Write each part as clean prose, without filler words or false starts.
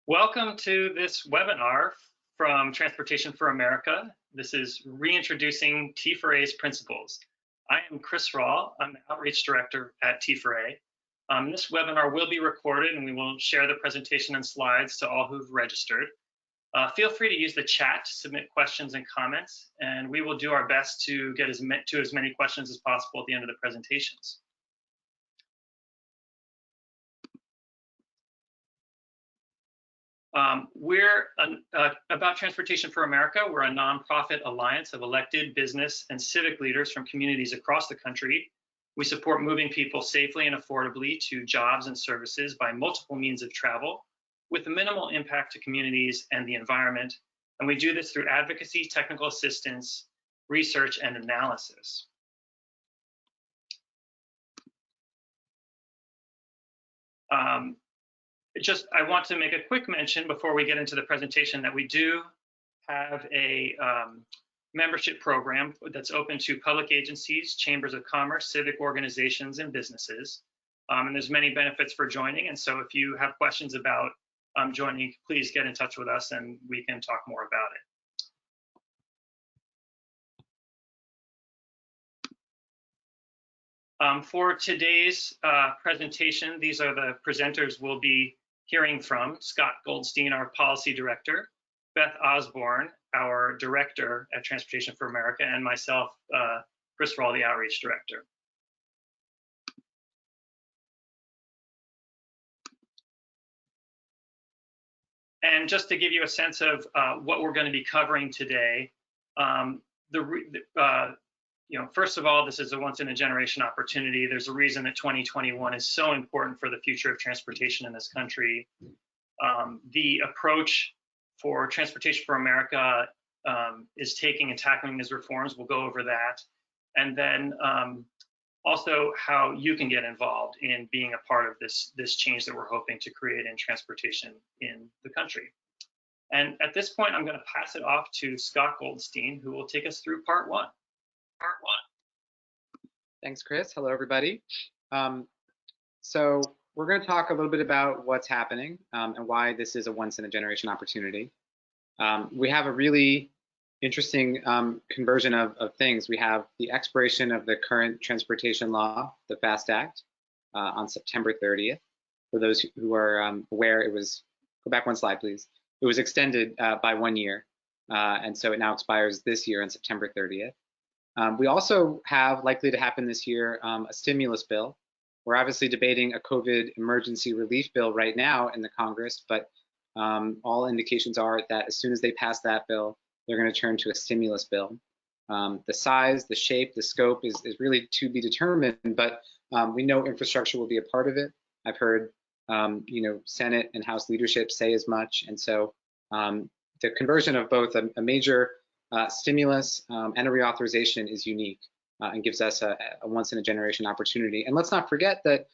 Welcome to this webinar from Transportation for America. This is Reintroducing T4A's Principles. I am Chris Rawl. I'm the Outreach Director at T4A. This webinar will be recorded and we will share the presentation and slides to all who've registered. Feel free to use the chat to submit questions and comments, and we will do our best to get as many questions as possible at the end of the presentations. We're about Transportation for America. We're a nonprofit alliance of elected business and civic leaders from communities across the country. We support moving people safely and affordably to jobs and services by multiple means of travel with minimal impact to communities and the environment. And we do this through advocacy, technical assistance, research, and analysis. I want to make a quick mention before we get into the presentation that we do have a membership program that's open to public agencies, chambers of commerce, civic organizations, and businesses. And there's many benefits for joining. And so if you have questions about joining, please get in touch with us and we can talk more about it. For today's presentation, these are the presenters we'll be hearing from: Scott Goldstein, our Policy Director, Beth Osborne, our Director at Transportation for America, and myself, Chris Rawl, the Outreach Director. And just to give you a sense of what we're going to be covering today, first of all, this is a once-in-a-generation opportunity. There's a reason that 2021 is so important for the future of transportation in this country. The approach for Transportation for America is taking and tackling these reforms. We'll go over that. And then also how you can get involved in being a part of this change that we're hoping to create in transportation in the country. And at this point, I'm going to pass it off to Scott Goldstein, who will take us through part one. Thanks, Chris. Hello, everybody. So we're going to talk a little bit about what's happening and why this is a once-in-a-generation opportunity. We have a really interesting conversion of things. We have the expiration of the current transportation law, the FAST Act, on September 30th. For those who are aware, it was, go back one slide, please. It was extended by 1 year, and so it now expires this year on September 30th. We also have, likely to happen this year, a stimulus bill. We're obviously debating a COVID emergency relief bill right now in the Congress, but all indications are that as soon as they pass that bill, they're going to turn to a stimulus bill. The size, the shape, the scope is really to be determined, but we know infrastructure will be a part of it. I've heard Senate and House leadership say as much, and so the conversion of both a major stimulus and a reauthorization is unique and gives us a once-in-a-generation opportunity. And let's not forget that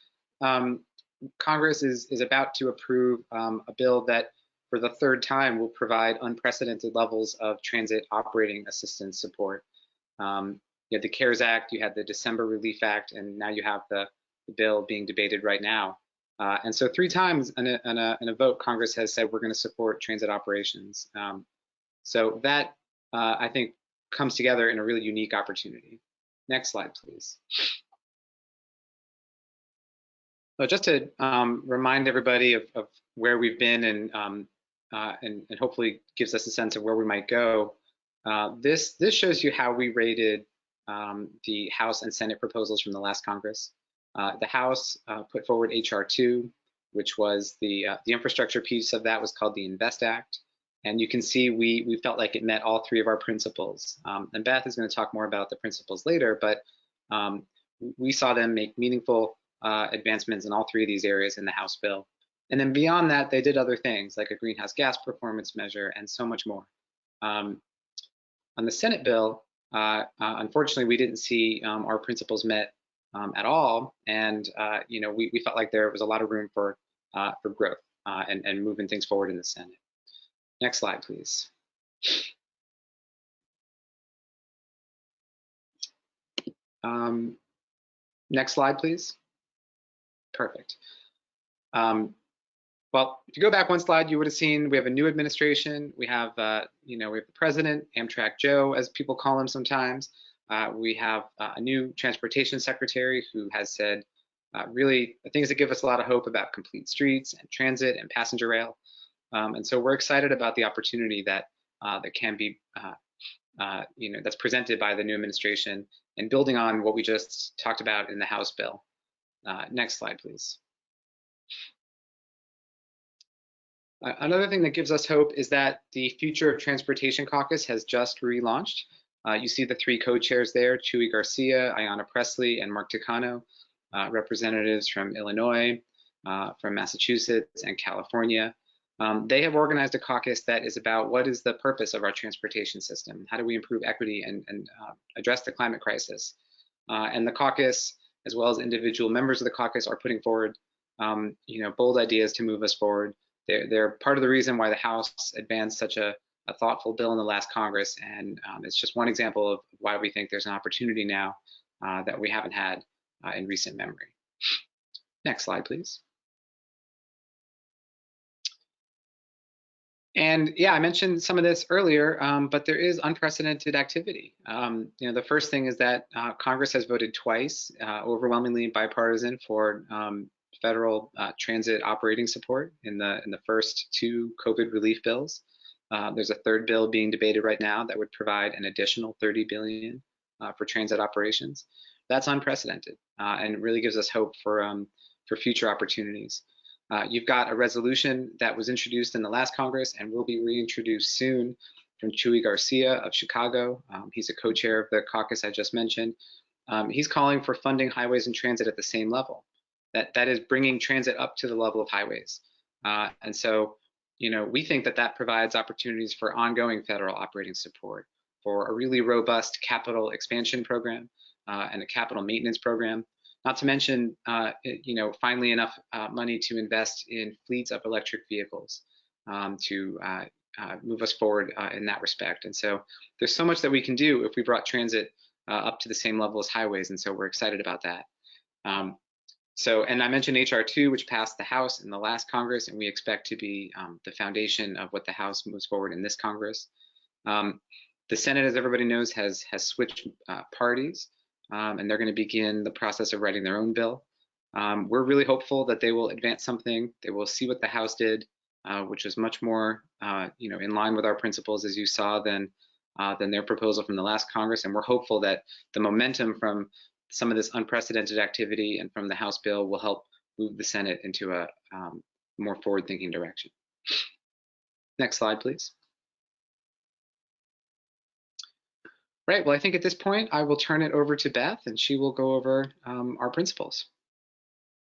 Congress is about to approve a bill that, for the third time, will provide unprecedented levels of transit operating assistance support. You had the CARES Act, you had the December Relief Act, and now you have the bill being debated right now. And so 3 times in a vote, Congress has said we're going to support transit operations. So that I think comes together in a really unique opportunity. Next slide, please. So just to remind everybody of where we've been and hopefully gives us a sense of where we might go. This shows you how we rated the House and Senate proposals from the last Congress. The House put forward H.R. 2, which was the infrastructure piece of that was called the INVEST Act. And you can see we felt like it met all 3 of our principles. And Beth is going to talk more about the principles later, but we saw them make meaningful advancements in all 3 of these areas in the House bill. And then beyond that, they did other things like a greenhouse gas performance measure and so much more. On the Senate bill, unfortunately, we didn't see our principles met at all. And we felt like there was a lot of room for growth and moving things forward in the Senate. Next slide, please. Next slide, please. Perfect. Well, if you go back one slide, you would have seen we have a new administration. We have, we have the president, Amtrak Joe, as people call him sometimes. We have a new transportation secretary who has said really things that give us a lot of hope about complete streets and transit and passenger rail. And so we're excited about the opportunity that that can be, that's presented by the new administration and building on what we just talked about in the House bill. Next slide, please. Another thing that gives us hope is that the Future of Transportation Caucus has just relaunched. You see the three co-chairs there, Chuy Garcia, Ayanna Pressley, and Mark Takano, representatives from Illinois, from Massachusetts, and California. They have organized a caucus that is about what is the purpose of our transportation system? How do we improve equity and address the climate crisis? And the caucus, as well as individual members of the caucus, are putting forward bold ideas to move us forward. They're part of the reason why the House advanced such a thoughtful bill in the last Congress, and it's just one example of why we think there's an opportunity now that we haven't had in recent memory. Next slide, please. And yeah, I mentioned some of this earlier, but there is unprecedented activity. The first thing is that Congress has voted twice, overwhelmingly bipartisan, for federal transit operating support in the first two COVID relief bills. There's a third bill being debated right now that would provide an additional $30 billion for transit operations. That's unprecedented, and it really gives us hope for future opportunities. You've got a resolution that was introduced in the last Congress and will be reintroduced soon from Chuy Garcia of Chicago. He's a co-chair of the caucus I just mentioned. He's calling for funding highways and transit at the same level. That is bringing transit up to the level of highways. And so, we think that provides opportunities for ongoing federal operating support, for a really robust capital expansion program and a capital maintenance program. Not to mention, finally enough money to invest in fleets of electric vehicles to move us forward in that respect. And so there's so much that we can do if we brought transit up to the same level as highways. And so we're excited about that. And I mentioned HR 2, which passed the House in the last Congress, and we expect to be the foundation of what the House moves forward in this Congress. The Senate, as everybody knows, has switched parties. And they're going to begin the process of writing their own bill. We're really hopeful that they will advance something. They will see what the House did, which was much more, in line with our principles, as you saw, than their proposal from the last Congress. And we're hopeful that the momentum from some of this unprecedented activity and from the House bill will help move the Senate into a more forward-thinking direction. Next slide, please. Right, well, I think at this point, I will turn it over to Beth, and she will go over our principles.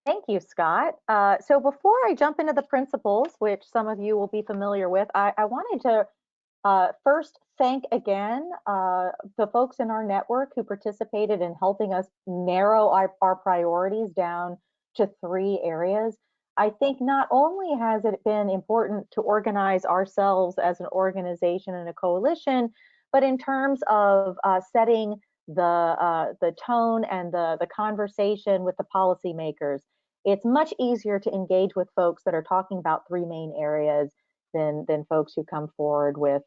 Thank you, Scott. So before I jump into the principles, which some of you will be familiar with, I wanted to first thank again the folks in our network who participated in helping us narrow our priorities down to 3 areas. I think not only has it been important to organize ourselves as an organization and a coalition, but in terms of setting the tone and the conversation with the policymakers, it's much easier to engage with folks that are talking about 3 main areas than folks who come forward with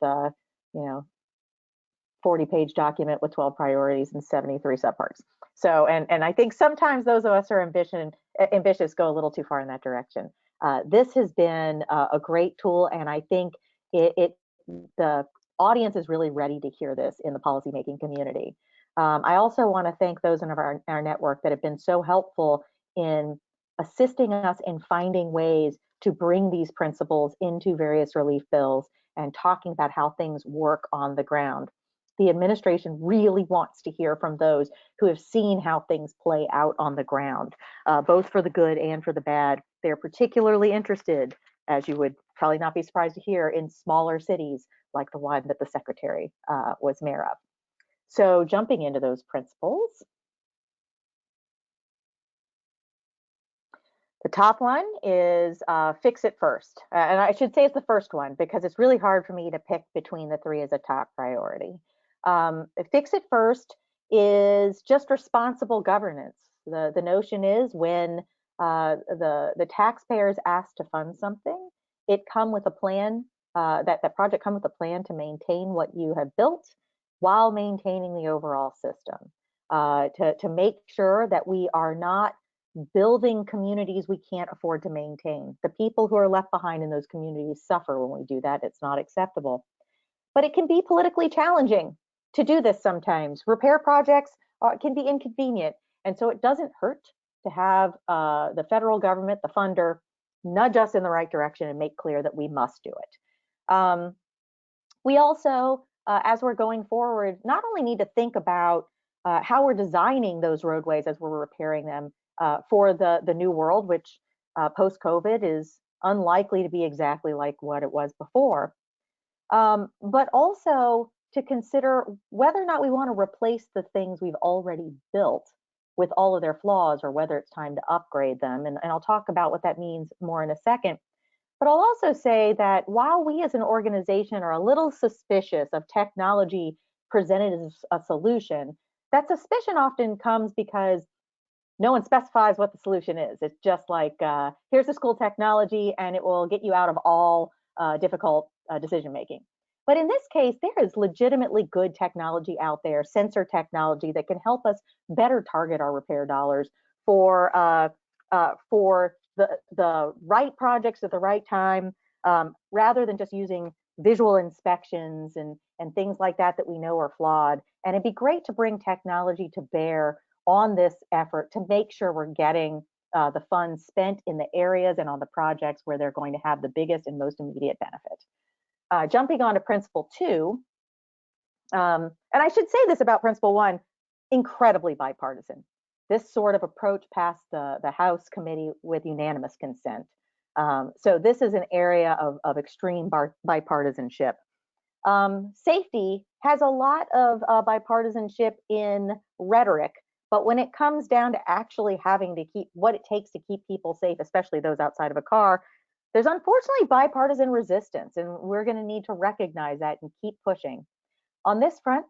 40-page document with 12 priorities and 73 subparts. So, and I think sometimes those of us who are ambitious go a little too far in that direction. This has been a great tool, and I think the audience is really ready to hear this in the policymaking community. I also want to thank those in our network that have been so helpful in assisting us in finding ways to bring these principles into various relief bills and talking about how things work on the ground. The administration really wants to hear from those who have seen how things play out on the ground, both for the good and for the bad. They're particularly interested, as you would probably not be surprised to hear, in smaller cities like the one that the secretary was mayor of. So jumping into those principles, the top one is fix it first. And I should say it's the first one because it's really hard for me to pick between the 3 as a top priority. Fix it first is just responsible governance. The notion is when the taxpayers asked to fund something, it come with a plan, that project come with a plan to maintain what you have built while maintaining the overall system, to make sure that we are not building communities we can't afford to maintain. The people who are left behind in those communities suffer when we do that. It's not acceptable. But it can be politically challenging to do this sometimes. Repair projects can be inconvenient. And so it doesn't hurt to have the federal government, the funder, nudge us in the right direction and make clear that we must do it. We also, as we're going forward, not only need to think about how we're designing those roadways as we're repairing them for the new world, which post-COVID is unlikely to be exactly like what it was before, but also to consider whether or not we want to replace the things we've already built with all of their flaws, or whether it's time to upgrade them. And I'll talk about what that means more in a second. But I'll also say that while we as an organization are a little suspicious of technology presented as a solution, that suspicion often comes because no one specifies what the solution is. It's just like, here's this cool technology and it will get you out of all difficult decision making. But in this case, there is legitimately good technology out there, sensor technology that can help us better target our repair dollars for the right projects at the right time, rather than just using visual inspections and things like that we know are flawed. And it'd be great to bring technology to bear on this effort to make sure we're getting the funds spent in the areas and on the projects where they're going to have the biggest and most immediate benefit. Jumping on to principle 2, and I should say this about principle 1, incredibly bipartisan. This sort of approach passed the House committee with unanimous consent. So this is an area of extreme bipartisanship. Safety has a lot of bipartisanship in rhetoric, but when it comes down to actually having to keep what it takes to keep people safe, especially those outside of a car, there's unfortunately bipartisan resistance, and we're going to need to recognize that and keep pushing. On this front,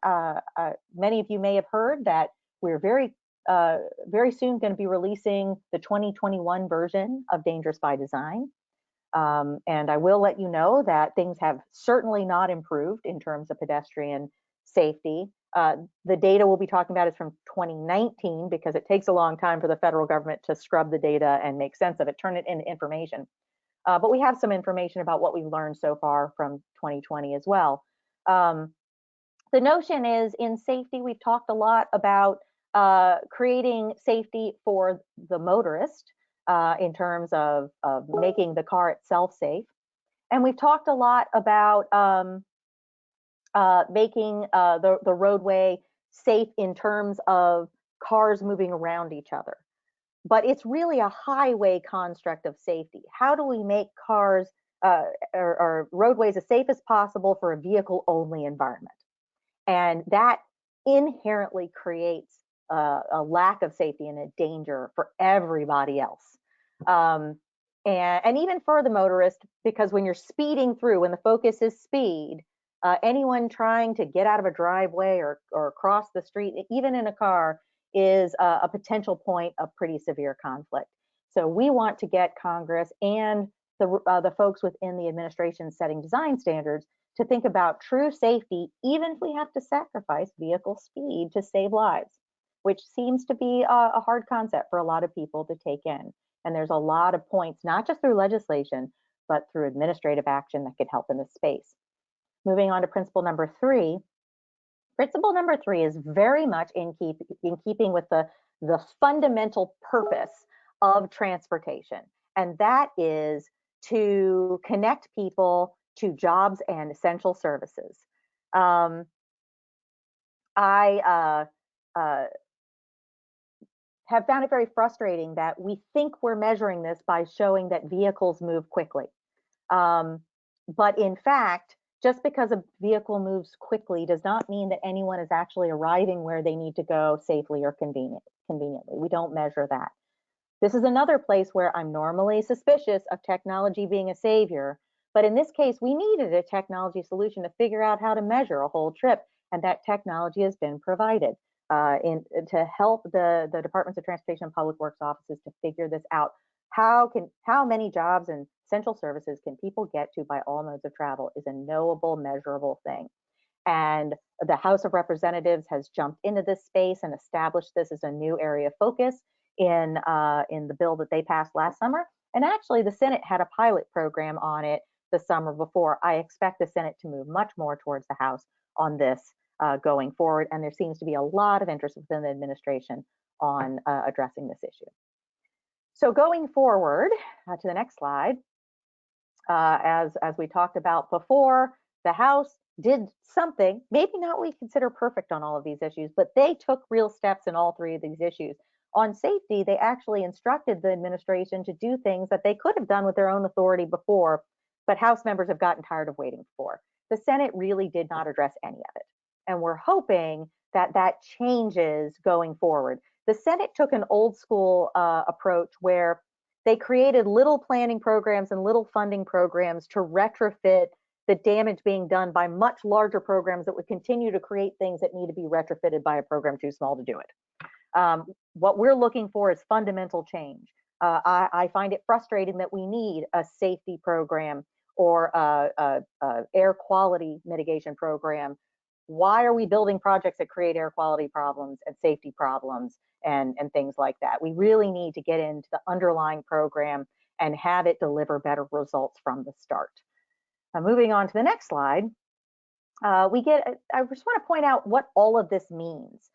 many of you may have heard that we're very soon going to be releasing the 2021 version of Dangerous by Design. And I will let you know that things have certainly not improved in terms of pedestrian safety. The data we'll be talking about is from 2019 because it takes a long time for the federal government to scrub the data and make sense of it, turn it into information. But we have some information about what we've learned so far from 2020 as well. The notion is in safety, we've talked a lot about creating safety for the motorist in terms of making the car itself safe. And we've talked a lot about making the roadway safe in terms of cars moving around each other. But it's really a highway construct of safety. How do we make cars or roadways as safe as possible for a vehicle-only environment? And that inherently creates a lack of safety and a danger for everybody else. And even for the motorist, because when you're speeding through, when the focus is speed, anyone trying to get out of a driveway or cross the street, even in a car, is a potential point of pretty severe conflict. So we want to get Congress and the folks within the administration setting design standards to think about true safety, even if we have to sacrifice vehicle speed to save lives, which seems to be a hard concept for a lot of people to take in. And there's a lot of points, not just through legislation, but through administrative action that could help in this space. Moving on to principle number 3. Principle number 3 is very much in keeping with the fundamental purpose of transportation, and that is to connect people to jobs and essential services. I have found it very frustrating that we think we're measuring this by showing that vehicles move quickly. But in fact, just because a vehicle moves quickly does not mean that anyone is actually arriving where they need to go safely or conveniently. We don't measure that. This is another place where I'm normally suspicious of technology being a savior, but in this case, we needed a technology solution to figure out how to measure a whole trip, and that technology has been provided. to help the Departments of Transportation and Public Works offices to figure this out. How many jobs and essential services can people get to by all modes of travel is a knowable, measurable thing. And the House of Representatives has jumped into this space and established this as a new area of focus in the bill that they passed last summer. And actually, the Senate had a pilot program on it the summer before. I expect the Senate to move much more towards the House on this going forward. And there seems to be a lot of interest within the administration on addressing this issue. So going forward to the next slide, as we talked about before, the House did something, maybe not what we consider perfect on all of these issues, but they took real steps in all three of these issues. On safety, they actually instructed the administration to do things that they could have done with their own authority before, but House members have gotten tired of waiting for. The Senate really did not address any of it. And we're hoping that that changes going forward. The Senate took an old school approach where they created little planning programs and little funding programs to retrofit the damage being done by much larger programs that would continue to create things that need to be retrofitted by a program too small to do it. What we're looking for is fundamental change. I find it frustrating that we need a safety program or a air quality mitigation program. Why are we building projects that create air quality problems and safety problems and things like that? We really need to get into the underlying program and have it deliver better results from the start. Moving on to the next slide, I just want to point out what all of this means.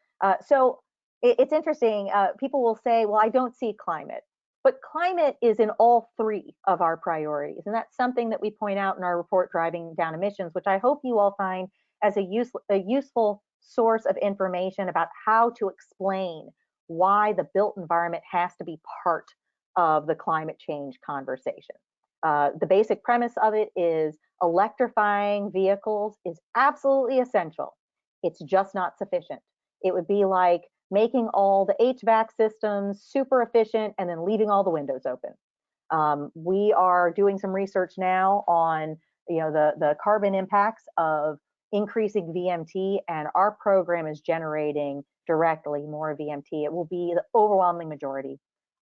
So it's interesting. People will say, well, I don't see climate. But climate is in all three of our priorities. And that's something that we point out in our report, Driving Down Emissions, which I hope you all find as a useful source of information about how to explain why the built environment has to be part of the climate change conversation. The basic premise of it is electrifying vehicles is absolutely essential. It's just not sufficient. It would be like making all the HVAC systems super efficient and then leaving all the windows open. We are doing some research now on the carbon impacts of increasing VMT, and our program is generating directly more VMT. It will be the overwhelming majority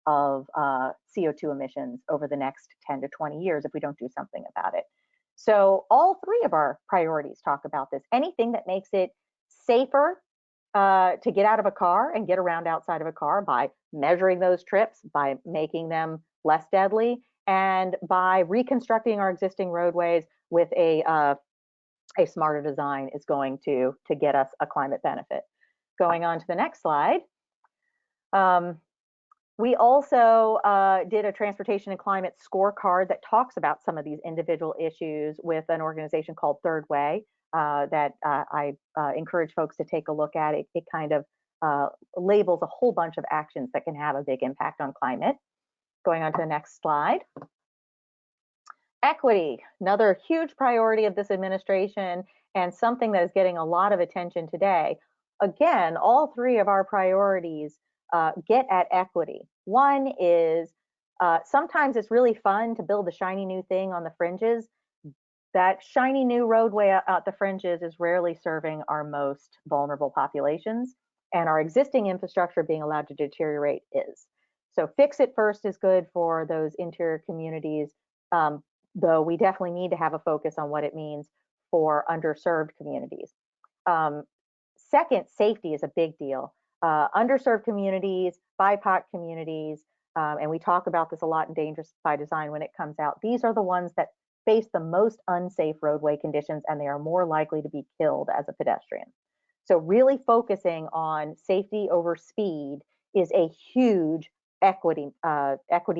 of CO2 emissions over the next 10 to 20 years if we don't do something about it. So all three of our priorities talk about this. Anything that makes it safer to get out of a car and get around outside of a car by measuring those trips, by making them less deadly, and by reconstructing our existing roadways with a smarter design is going to get us a climate benefit. Going on to the next slide. We also did a transportation and climate scorecard that talks about some of these individual issues with an organization called Third Way that I encourage folks to take a look at. It kind of labels a whole bunch of actions that can have a big impact on climate. Going on to the next slide. Equity, another huge priority of this administration and something that is getting a lot of attention today. Again, all three of our priorities get at equity. One is sometimes it's really fun to build a shiny new thing on the fringes. That shiny new roadway out the fringes is rarely serving our most vulnerable populations, and our existing infrastructure being allowed to deteriorate is. So fix it first is good for those interior communities, though we definitely need to have a focus on what it means for underserved communities. Second, safety is a big deal. Underserved communities, BIPOC communities, and we talk about this a lot in Dangerous by Design when it comes out. These are the ones that face the most unsafe roadway conditions, and they are more likely to be killed as a pedestrian. So really focusing on safety over speed is a huge equity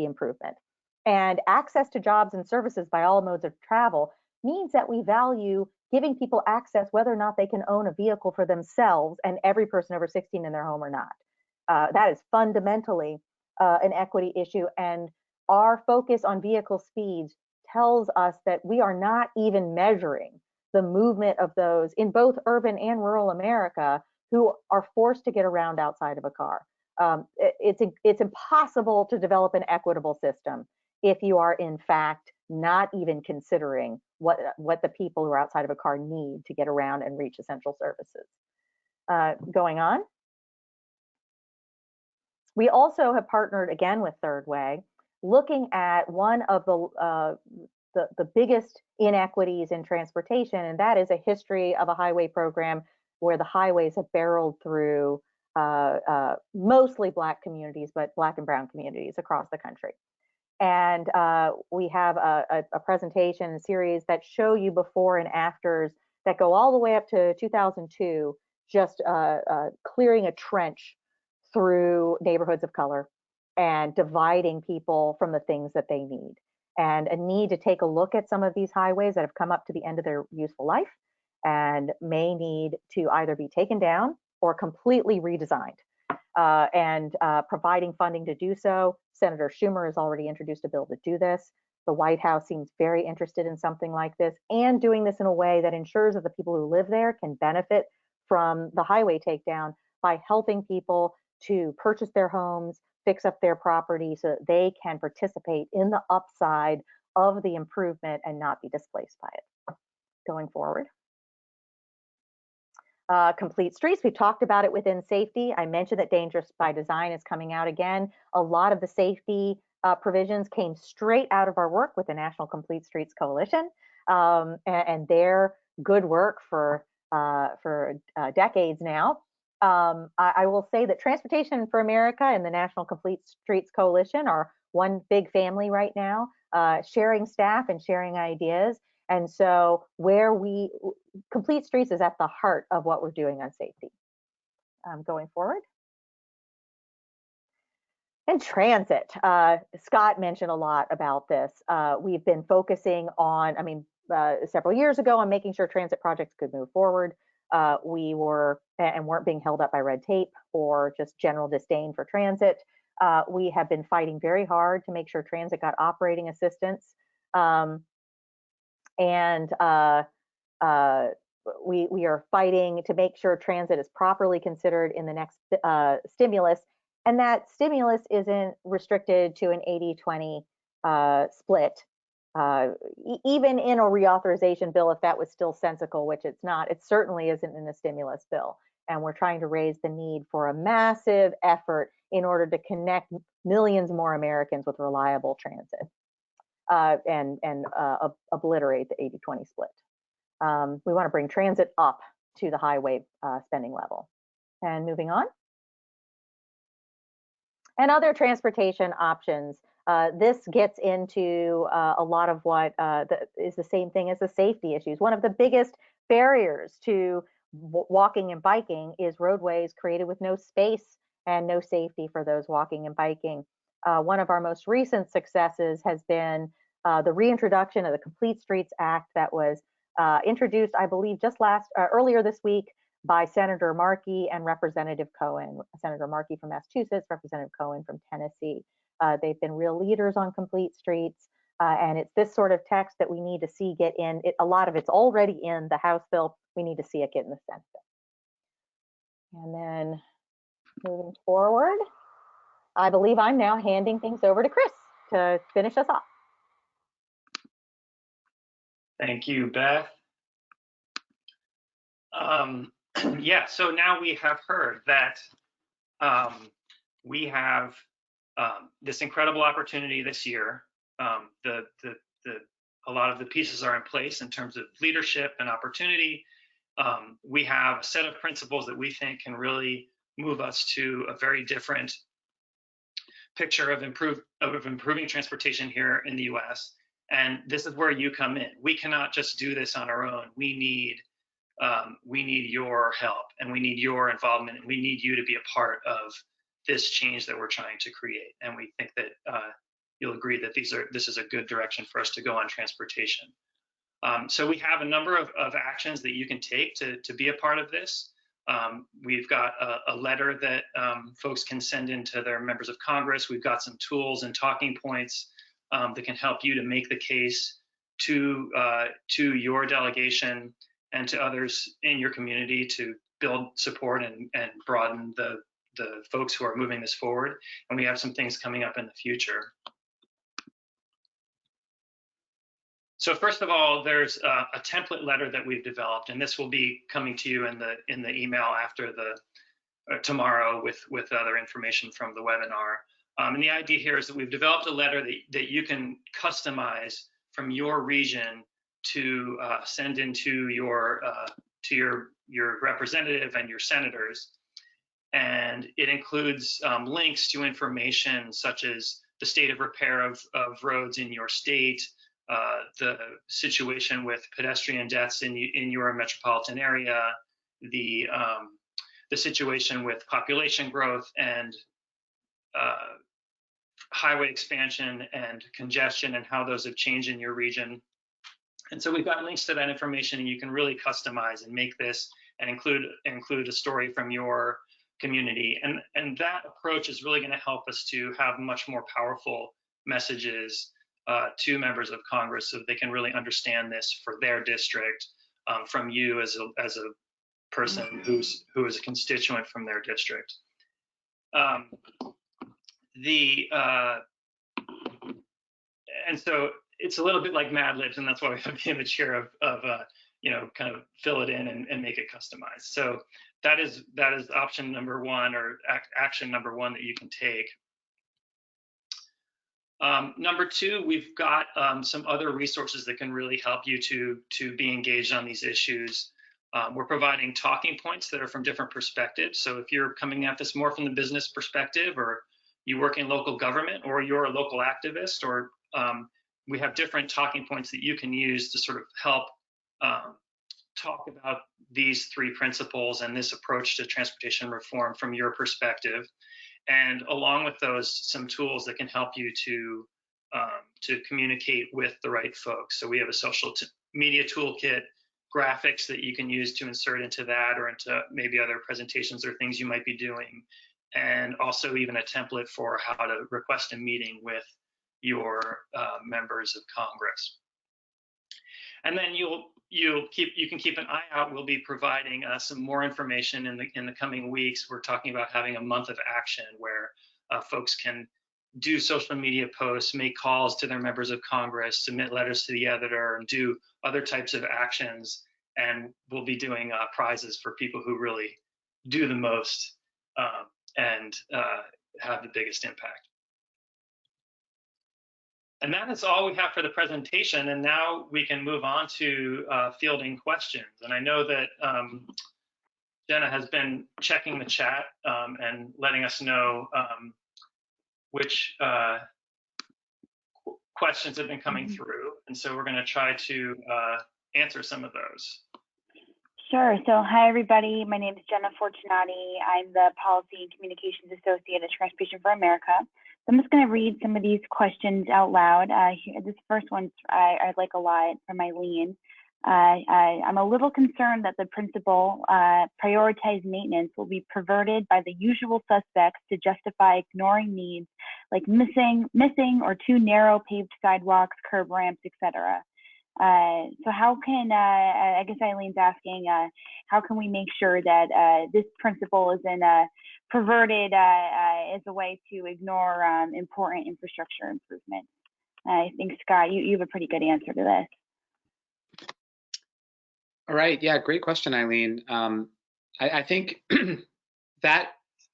improvement. And access to jobs and services by all modes of travel means that we value giving people access whether or not they can own a vehicle for themselves and every person over 16 in their home or not. That is fundamentally an equity issue, and our focus on vehicle speeds tells us that we are not even measuring the movement of those in both urban and rural America who are forced to get around outside of a car. It's impossible to develop an equitable system if you are in fact not even considering what the people who are outside of a car need to get around and reach essential services. Going on. We also have partnered again with Third Way, looking at one of the biggest inequities in transportation, and that is a history of a highway program where the highways have barreled through mostly Black communities, but Black and brown communities across the country. And we have a presentation series that show you before and afters that go all the way up to 2002, just clearing a trench through neighborhoods of color and dividing people from the things that they need, and a need to take a look at some of these highways that have come up to the end of their useful life and may need to either be taken down or completely redesigned, and providing funding to do so. Senator Schumer has already introduced a bill to do this. The White House seems very interested in something like this, and doing this in a way that ensures that the people who live there can benefit from the highway takedown by helping people to purchase their homes, fix up their property so that they can participate in the upside of the improvement and not be displaced by it going forward. Complete streets, we talked about it within safety. I mentioned that dangerous by design is coming out again. A lot of the safety provisions came straight out of our work with the National Complete Streets Coalition, and their good work for decades now. I will say that Transportation for America and the National Complete Streets Coalition are one big family right now, sharing staff and sharing ideas. And so Complete Streets is at the heart of what we're doing on safety going forward. And transit, Scott mentioned a lot about this. We've been focusing on, several years ago, on making sure transit projects could move forward. We weren't being held up by red tape or just general disdain for transit. We have been fighting very hard to make sure transit got operating assistance. And we are fighting to make sure transit is properly considered in the next stimulus, and that stimulus isn't restricted to an 80-20 split. Even in a reauthorization bill, if that was still sensical, which it's not, it certainly isn't in the stimulus bill. And we're trying to raise the need for a massive effort in order to connect millions more Americans with reliable transit. And obliterate the 80-20 split. We want to bring transit up to the highway spending level. And moving on. And other transportation options. This gets into a lot of what is the same thing as the safety issues. One of the biggest barriers to walking and biking is roadways created with no space and no safety for those walking and biking. One of our most recent successes has been the reintroduction of the Complete Streets Act that was introduced, I believe, just earlier this week by Senator Markey and Representative Cohen. Senator Markey from Massachusetts, Representative Cohen from Tennessee. They've been real leaders on complete streets, and it's this sort of text that we need to see get in. A lot of it's already in the House bill. We need to see it get in the Senate bill. And then moving forward, I believe I'm now handing things over to Chris to finish us off. Thank you, Beth. Yeah, so now we have heard that we have this incredible opportunity this year. A lot of the pieces are in place in terms of leadership and opportunity. We have a set of principles that we think can really move us to a very different picture of improving transportation here in the U.S. And this is where you come in. We cannot just do this on our own. We need your help, and we need your involvement, and we need you to be a part of this change that we're trying to create. And we think that you'll agree that this is a good direction for us to go on transportation. So we have a number of actions that you can take to be a part of this. We've got a letter that folks can send in to their members of Congress. We've got some tools and talking points that can help you to make the case to your delegation and to others in your community to build support and broaden the folks who are moving this forward. And we have some things coming up in the future. So first of all, there's a template letter that we've developed, and this will be coming to you in the email after tomorrow with other information from the webinar. And the idea here is that we've developed a letter that you can customize from your region to send into your representative and your senators. And it includes links to information such as the state of repair of roads in your state, the situation with pedestrian deaths in your metropolitan area, the situation with population growth and highway expansion and congestion and how those have changed in your region. And so we've got links to that information, and you can really customize and make this and include a story from your community. And that approach is really going to help us to have much more powerful messages to members of Congress so that they can really understand this for their district from you as a person who is a constituent from their district. And so it's a little bit like Mad Libs, and that's why we have the image here of kind of fill it in and make it customized. So that is option number one, or action number one that you can take. Number two, we've got some other resources that can really help you to be engaged on these issues. We're providing talking points that are from different perspectives. So if you're coming at this more from the business perspective, or you work in local government, or you're a local activist, or we have different talking points that you can use to sort of help talk about these three principles and this approach to transportation reform from your perspective. And along with those, some tools that can help you to communicate with the right folks. So we have a social media toolkit, graphics that you can use to insert into that or into maybe other presentations or things you might be doing, and also even a template for how to request a meeting with your members of Congress. And then you can keep an eye out. We'll be providing some more information in the coming weeks. We're talking about having a month of action where folks can do social media posts, make calls to their members of Congress, submit letters to the editor, and do other types of actions. And we'll be doing prizes for people who really do the most and have the biggest impact. And that is all we have for the presentation. And now we can move on to fielding questions. And I know that Jenna has been checking the chat and letting us know which questions have been coming through. And so we're going to try to answer some of those. Sure. So hi, everybody. My name is Jenna Fortunati. I'm the Policy and Communications Associate at Transportation for America. So I'm just going to read some of these questions out loud. This first one I like a lot from Eileen. I'm a little concerned that the principle prioritize maintenance will be perverted by the usual suspects to justify ignoring needs like missing or too narrow paved sidewalks, curb ramps, etc. So how can, I guess Eileen's asking, how can we make sure that this principle isn't perverted as a way to ignore important infrastructure improvements? I think, Scott, you have a pretty good answer to this. All right, yeah, great question, Eileen. I think that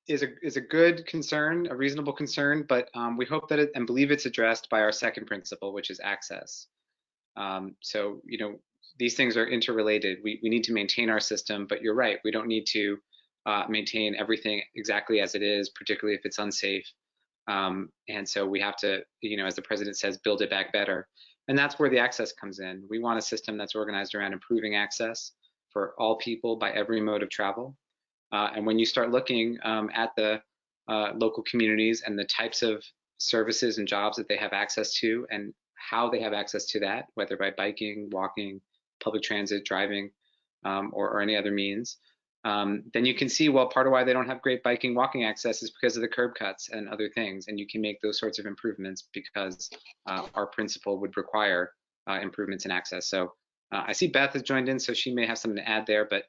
is a good concern, a reasonable concern, but we hope that and believe it's addressed by our second principle, which is access. So, these things are interrelated. We need to maintain our system, but you're right, we don't need to maintain everything exactly as it is, particularly if it's unsafe. And so we have to, as the president says, build it back better. And that's where the access comes in. We want a system that's organized around improving access for all people by every mode of travel. And when you start looking at the local communities and the types of services and jobs that they have access to and how they have access to that, whether by biking, walking, public transit, driving, or any other means, then you can see, well, part of why they don't have great biking, walking access is because of the curb cuts and other things. And you can make those sorts of improvements because our principle would require improvements in access. So I see Beth has joined in, so she may have something to add there, but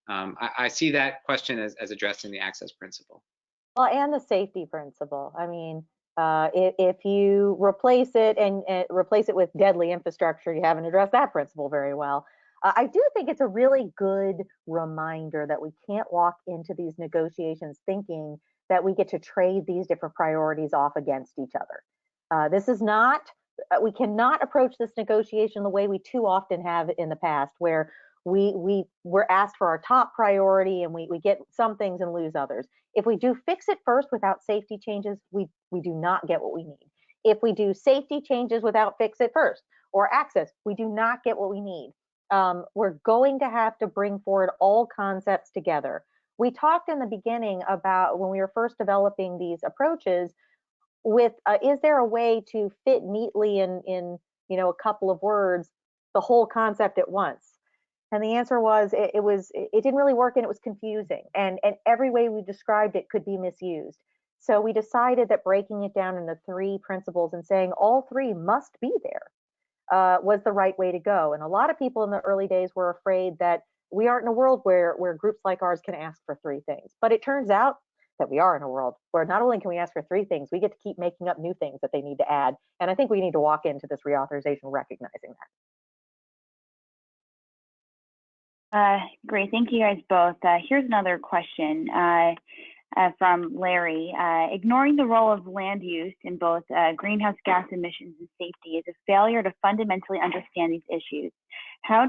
I see that question as addressed in the access principle. Well, and the safety principle. I mean, if you replace it and replace it with deadly infrastructure, you haven't addressed that principle very well. I do think it's a really good reminder that we can't walk into these negotiations thinking that we get to trade these different priorities off against each other. This is not, we cannot approach this negotiation the way we too often have in the past, where we're asked for our top priority and we get some things and lose others. If we do fix it first without safety changes, we do not get what we need. If we do safety changes without fix it first or access, we do not get what we need. We're going to have to bring forward all concepts together. We talked in the beginning about when we were first developing these approaches with, is there a way to fit neatly in a couple of words, the whole concept at once? And the answer was it didn't really work and it was confusing. And every way we described it could be misused. So we decided that breaking it down into 3 principles and saying all 3 must be there was the right way to go. And a lot of people in the early days were afraid that we aren't in a world where groups like ours can ask for 3 things. But it turns out that we are in a world where not only can we ask for 3 things, we get to keep making up new things that they need to add. And I think we need to walk into this reauthorization recognizing that. Great, thank you guys both. Here's another question from Larry. Ignoring the role of land use in both greenhouse gas emissions and safety is a failure to fundamentally understand these issues. How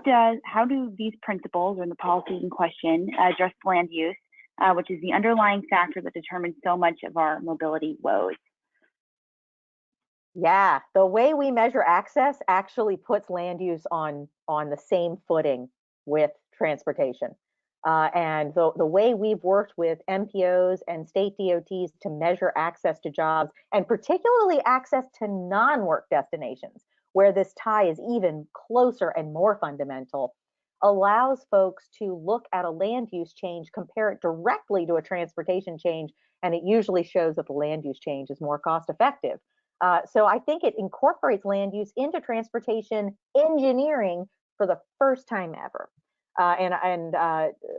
do these principles or the policies in question address land use, which is the underlying factor that determines so much of our mobility woes? Yeah, the way we measure access actually puts land use on the same footing with transportation. And the way we've worked with MPOs and state DOTs to measure access to jobs, and particularly access to non-work destinations, where this tie is even closer and more fundamental, allows folks to look at a land use change, compare it directly to a transportation change, and it usually shows that the land use change is more cost effective. So I think it incorporates land use into transportation engineering for the first time ever. And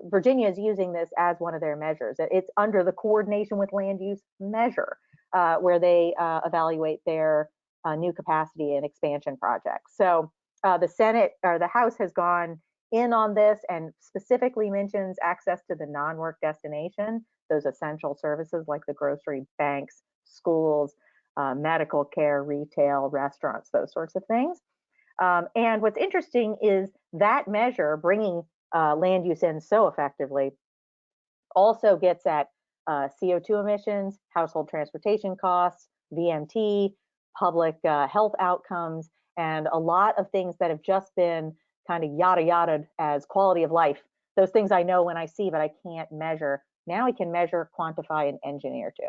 Virginia is using this as one of their measures. It's under the coordination with land use measure, where they evaluate their new capacity and expansion projects. So the Senate or the House has gone in on this and specifically mentions access to the non-work destination, those essential services like the grocery, banks, schools, medical care, retail, restaurants, those sorts of things. And what's interesting is that measure, bringing land use in so effectively, also gets at CO2 emissions, household transportation costs, VMT, public health outcomes, and a lot of things that have just been kind of yada yada as quality of life. Those things I know when I see, but I can't measure. Now we can measure, quantify, and engineer too.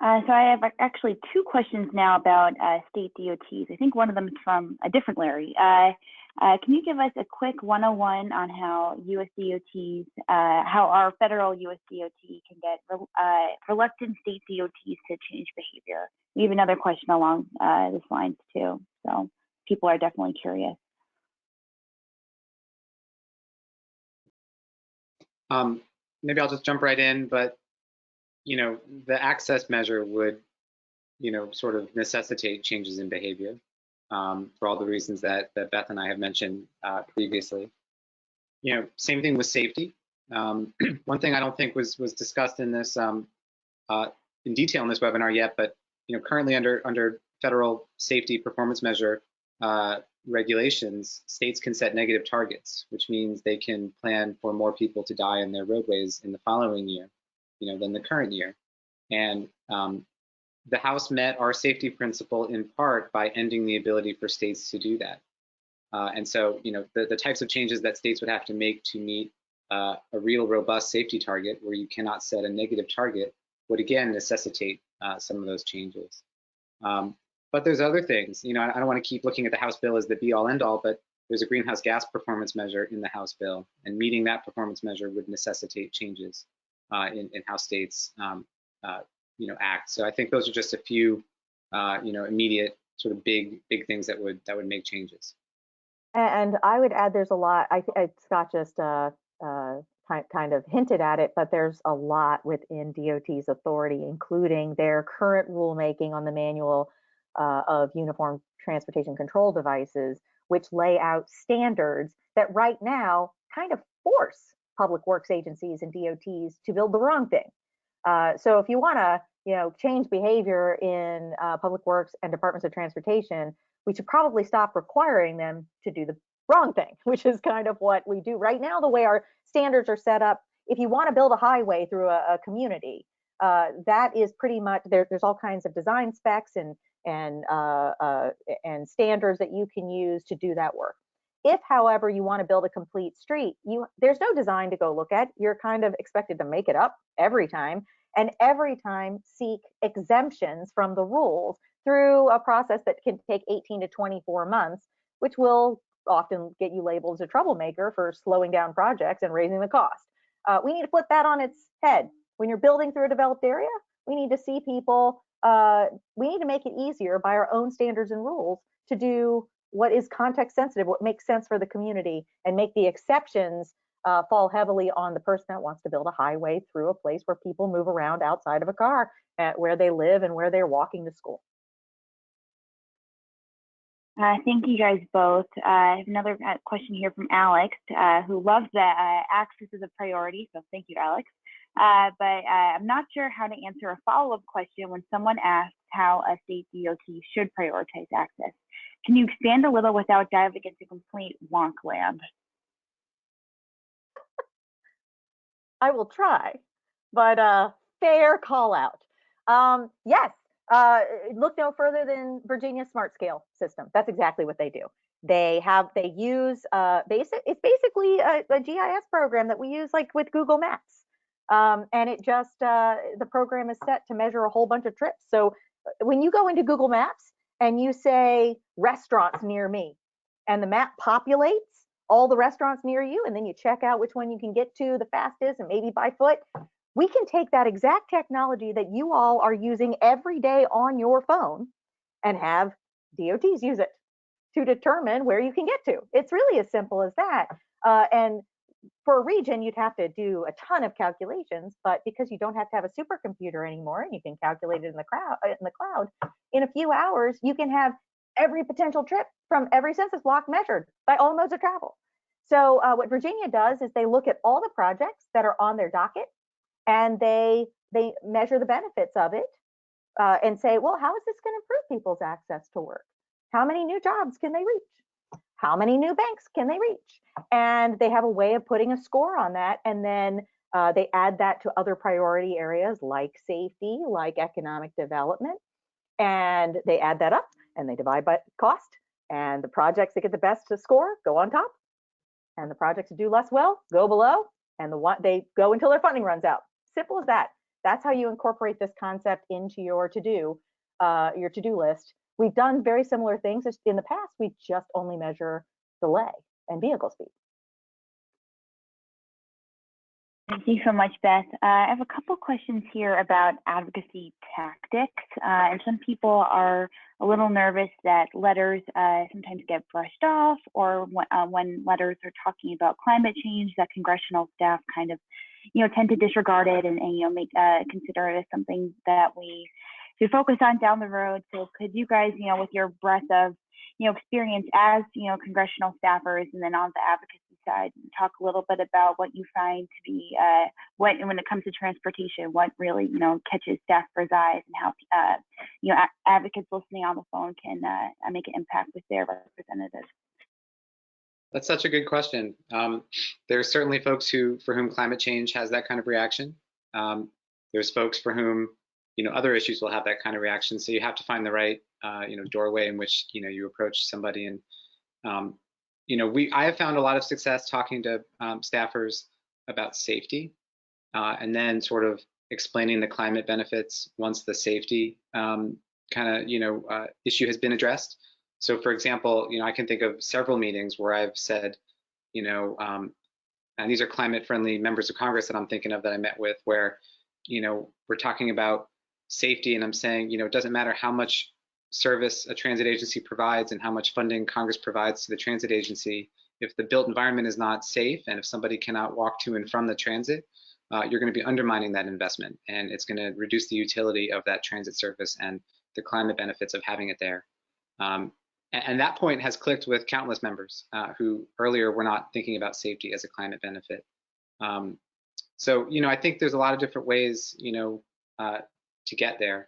So I have actually 2 questions now about state DOTs. I think one of them is from a different Larry. Can you give us a quick 101 on how US DOTs, how our federal US DOT can get reluctant state DOTs to change behavior? We have another question along this lines too. So people are definitely curious. Maybe I'll just jump right in, but the access measure would, sort of necessitate changes in behavior for all the reasons that Beth and I have mentioned previously. Same thing with safety. One thing I don't think was discussed in this in detail in this webinar yet, but currently under federal safety performance measure regulations, states can set negative targets, which means they can plan for more people to die on their roadways in the following year, than the current year. And the House met our safety principle in part by ending the ability for states to do that. And so, the types of changes that states would have to make to meet a real robust safety target where you cannot set a negative target would again necessitate some of those changes. But there's other things, I don't want to keep looking at the House bill as the be all end all, but there's a greenhouse gas performance measure in the House bill, and meeting that performance measure would necessitate changes in how states act. So I think those are just a few immediate sort of big things that would make changes. And I would add there's a lot, Scott just kind of hinted at it, but there's a lot within DOT's authority, including their current rulemaking on the manual of uniform transportation control devices, which lay out standards that right now kind of force public works agencies and DOTs to build the wrong thing. So if you want to, change behavior in public works and departments of transportation, we should probably stop requiring them to do the wrong thing, which is kind of what we do right now. The way our standards are set up, if you want to build a highway through a community, that is pretty much there's all kinds of design specs and standards that you can use to do that work. If, however, you want to build a complete street, there's no design to go look at. You're kind of expected to make it up every time, and every time seek exemptions from the rules through a process that can take 18 to 24 months, which will often get you labeled as a troublemaker for slowing down projects and raising the cost. We need to flip that on its head. When you're building through a developed area, we need to see people, we need to make it easier by our own standards and rules to do what is context sensitive, what makes sense for the community, and make the exceptions fall heavily on the person that wants to build a highway through a place where people move around outside of a car, where they live and where they're walking to school. Thank you guys both. I have another question here from Alex, who loves that access is a priority, so thank you, Alex. But I'm not sure how to answer a follow-up question when someone asks how a state DOT should prioritize access. Can you expand a little without diving into complete wonk land? I will try, but fair call out. Yes, look no further than Virginia's smart scale system. That's exactly what they do. They use it's basically a GIS program that we use like with Google Maps. And it just, the program is set to measure a whole bunch of trips. So when you go into Google Maps and you say restaurants near me, and the map populates all the restaurants near you, and then you check out which one you can get to the fastest and maybe by foot, we can take that exact technology that you all are using every day on your phone and have DOTs use it to determine where you can get to. It's really as simple as that. And for a region, you'd have to do a ton of calculations, but because you don't have to have a supercomputer anymore, and you can calculate it in the cloud, in a few hours, you can have every potential trip from every census block measured by all modes of travel. So what Virginia does is they look at all the projects that are on their docket, and they measure the benefits of it and say, well, how is this going to improve people's access to work? How many new jobs can they reach? How many new banks can they reach? And they have a way of putting a score on that. And then they add that to other priority areas like safety, like economic development. And they add that up and they divide by cost. And the projects that get the best to score go on top. And the projects that do less well go below. And they go until their funding runs out. Simple as that. That's how you incorporate this concept into your to-do list. We've done very similar things in the past. We just only measure delay and vehicle speed. Thank you so much, Beth. I have a couple questions here about advocacy tactics. And some people are a little nervous that letters sometimes get brushed off, or when letters are talking about climate change, that congressional staff kind of, tend to disregard it and consider it as something that we should focus on down the road. So could you guys, with your breadth of, experience as, congressional staffers and then on the advocacy side, talk a little bit about what you find to be, when it comes to transportation, what really, catches staffers' eyes, and how, advocates listening on the phone can make an impact with their representatives. That's such a good question. There's certainly folks for whom climate change has that kind of reaction. There's folks for whom, other issues will have that kind of reaction. So you have to find the right, doorway in which, you approach somebody. And, I have found a lot of success talking to staffers about safety, and then sort of explaining the climate benefits once the safety issue has been addressed. So for example, I can think of several meetings where I've said, and these are climate friendly members of Congress that I'm thinking of that I met with, where, we're talking about safety, and I'm saying, it doesn't matter how much service a transit agency provides and how much funding Congress provides to the transit agency. If the built environment is not safe, and if somebody cannot walk to and from the transit, you're going to be undermining that investment, and it's going to reduce the utility of that transit service and the climate benefits of having it there. And that point has clicked with countless members who earlier were not thinking about safety as a climate benefit. So, I think there's a lot of different ways, to get there.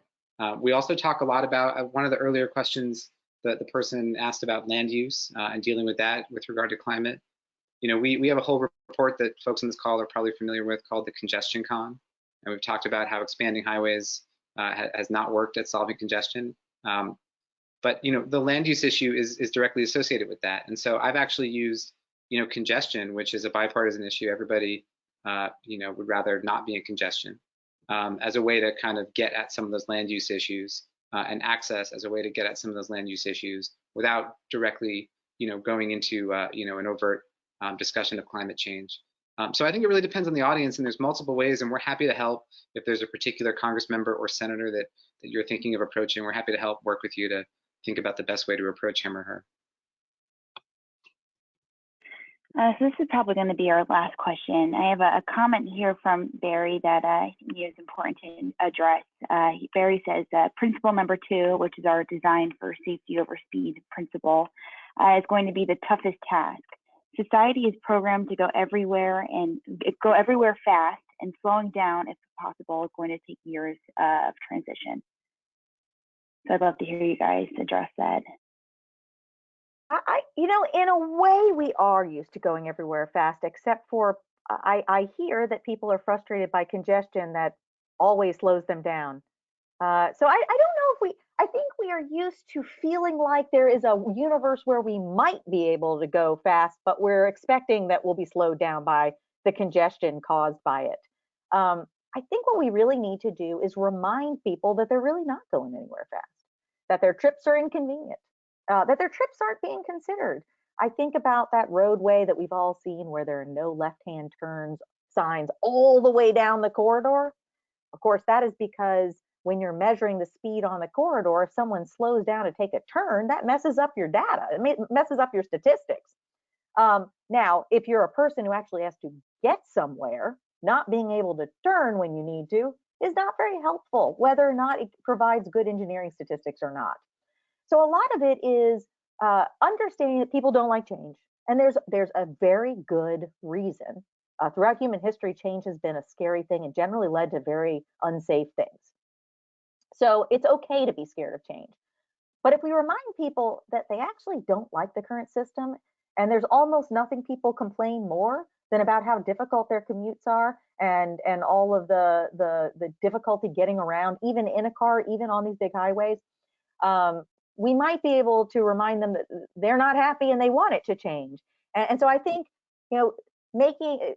We also talk a lot about one of the earlier questions that the person asked about land use and dealing with that with regard to climate. We have a whole report that folks on this call are probably familiar with called the Congestion Con. And we've talked about how expanding highways has not worked at solving congestion. But the land use issue is directly associated with that. And so I've actually used, congestion, which is a bipartisan issue. Everybody, would rather not be in congestion, as a way to kind of get at some of those land use issues, and access as a way to get at some of those land use issues without directly, going into, an overt discussion of climate change. So I think it really depends on the audience, and there's multiple ways, and we're happy to help if there's a particular Congress member or senator that you're thinking of approaching. We're happy to help work with you to think about the best way to approach him or her. So this is probably going to be our last question. I have a comment here from Barry that I think is important to address. Barry says that principle number 2, which is our design for safety over speed principle, is going to be the toughest task. Society is programmed to go everywhere fast, and slowing down, if possible, is going to take years of transition. So I'd love to hear you guys address that. In a way, we are used to going everywhere fast, except for I hear that people are frustrated by congestion that always slows them down. So I don't know if I think we are used to feeling like there is a universe where we might be able to go fast, but we're expecting that we'll be slowed down by the congestion caused by it. I think what we really need to do is remind people that they're really not going anywhere fast, that their trips are inconvenient, that their trips aren't being considered. I think about that roadway that we've all seen where there are no left-hand turns signs all the way down the corridor. Of course, that is because when you're measuring the speed on the corridor, if someone slows down to take a turn, that messes up your data. It messes up your statistics. Now, if you're a person who actually has to get somewhere, not being able to turn when you need to is not very helpful, whether or not it provides good engineering statistics or not. So a lot of it is understanding that people don't like change. And there's a very good reason. Throughout human history, change has been a scary thing and generally led to very unsafe things. So it's okay to be scared of change. But if we remind people that they actually don't like the current system, and there's almost nothing people complain more than about how difficult their commutes are and all of the difficulty getting around, even in a car, even on these big highways, we might be able to remind them that they're not happy and they want it to change. And so I think,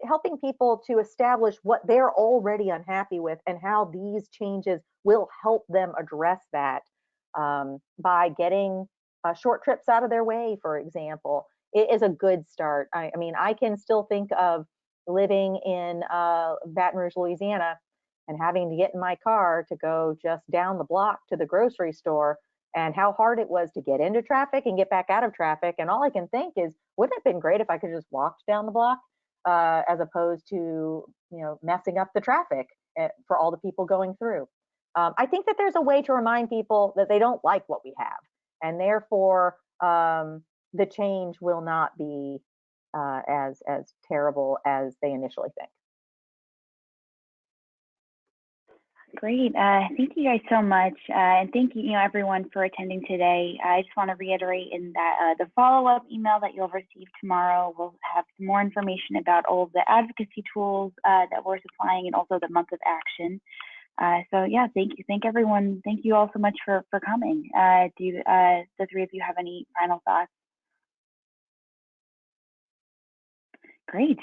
helping people to establish what they're already unhappy with and how these changes will help them address that by getting short trips out of their way, for example, it is a good start. I mean, I can still think of living in Baton Rouge, Louisiana, and having to get in my car to go just down the block to the grocery store, and how hard it was to get into traffic and get back out of traffic. And all I can think is, wouldn't it have been great if I could just walk down the block as opposed to, messing up the traffic for all the people going through. I think that there's a way to remind people that they don't like what we have, and therefore the change will not be as terrible as they initially think. Great. Thank you guys so much. And thank you, everyone for attending today. I just want to reiterate in that the follow-up email that you'll receive tomorrow will have some more information about all of the advocacy tools that we're supplying and also the month of action. So yeah, thank you. Thank everyone. Thank you all so much for coming. Do the three of you have any final thoughts? Great.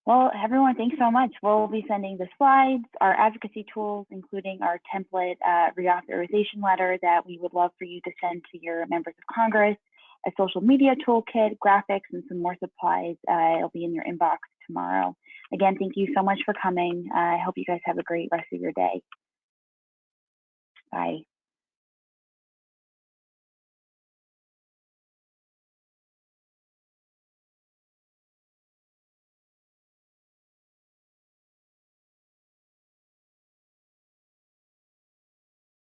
Well, everyone, thanks so much. We'll be sending the slides, our advocacy tools, including our template reauthorization letter that we would love for you to send to your members of Congress, a social media toolkit, graphics, and some more supplies. It'll be in your inbox tomorrow. Again, thank you so much for coming. I hope you guys have a great rest of your day. Bye.